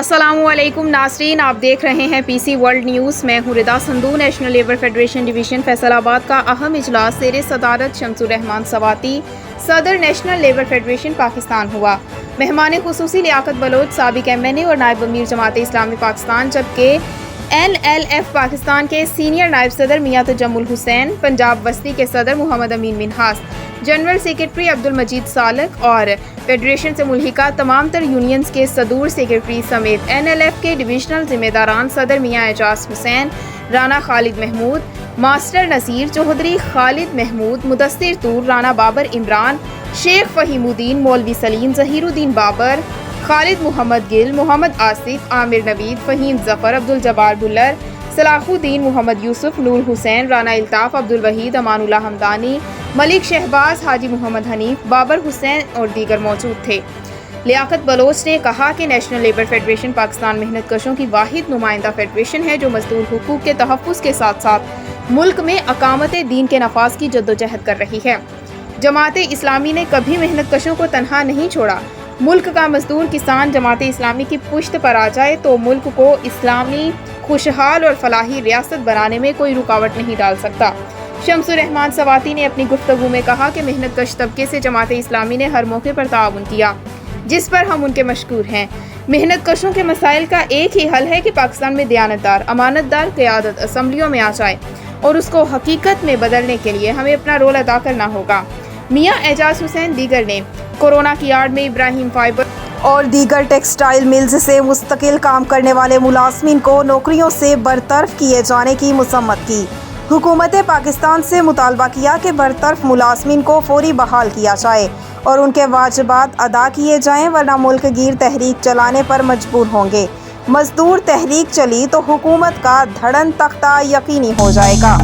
अस्सलामुअलैकुम नाज़रीन, आप देख रहे हैं पीसी वर्ल्ड न्यूज़। मैं हूँ Rida Sandhu. National labour federation division Faisalabad का अहम इजलास ज़ेर सदारत शमसुर रहमान सवाती, सदर नेशनल लेबर फेडरेशन पाकिस्तान हुआ। मेहमान खुसूसी लियाकत बलोच, साबिक MNA और नायब अमीर जमात इस्लामी पाकिस्तान, जबकि NLF पाकिस्तान के सीनियर नायब सदर मियां तजम्मुल हुसैन, पंजाब वस्ती के सदर मोहम्मद अमीन मिन्हास, जनरल सेक्रेटरी अब्दुल मजीद सालक और फेडरेशन से मुल्हिका तमाम तर यूनियंस के सदूर सेक्रेटरी समेत NLF के डिविजनल जिम्मेदारान सदर मियां एजाज हुसैन, राना खालिद महमूद, मास्टर नसीर चौधरी, खालिद महमूद, मुदस्सिर तूर, राना बाबर इमरान, शेख फहीमुद्दीन, मौलवी सलीम, जहीरुद्दीन बाबर, खालिद मोहम्मद गिल, मोहम्मद आसिफ, आमिर नवीद, फहीम जफर, अब्दुल जब्बार बुल्लर, सलाहुद्दीन मोहम्मद यूसुफ, नूर हुसैन, राना इल्ताफ, अब्दुल वहीद, अमानुल्लाह हमदानी, मलिक शहबाज, हाजी मोहम्मद हनीफ, बाबर हुसैन और दीगर मौजूद थे। लियाकत बलोच ने कहा कि नेशनल लेबर फेडरेशन पाकिस्तान मेहनत कशों की वाहिद नुमाइंदा फेडरेशन है जो मजदूर हुकूक के तहफ़्फ़ुज़ के साथ साथ मुल्क में अकामत दीन के नफाज की जद्दोजहद कर रही है। जमात इस्लामी ने कभी मेहनत कशों को तनहा नहीं छोड़ा। मुल्क का मजदूर किसान जमात इस्लामी की पुश्त पर आ जाए तो मुल्क को इस्लामी खुशहाल और फलाही रियासत बनाने में कोई रुकावट नहीं डाल सकता। शमसुर रहमान सवाती ने अपनी गुफ्तगू में कहा कि मेहनत कश तबके से जमात इस्लामी ने हर मौके पर ताउन किया, जिस पर हम उनके मशकूर हैं। मेहनत कशों के मसाइल का एक ही हल है कि पाकिस्तान में दयानतदार, अमानतदार क़यादत असम्बलियों में आ जाए और उसको हकीकत में बदलने के लिए हमें अपना रोल अदा करना होगा। मियां एजाज हुसैन दीगर ने कोरोना की आड़ में इब्राहिम फाइबर और दीगर टेक्सटाइल मिल्स से मुस्तकिल काम करने वाले मुलाजमीन को नौकरियों से बरतरफ किए जाने की मसम्मत की। हुकूमत पाकिस्तान से मुतालबा किया कि बरतरफ मुलाजमीन को फौरी बहाल किया जाए और उनके वाजिबात अदा किए जाएं, वरना मुल्क गिर तहरीक चलाने पर मजबूर होंगे। मजदूर तहरीक चली तो हुकूमत का धड़न तख्ता यकीनी हो जाएगा।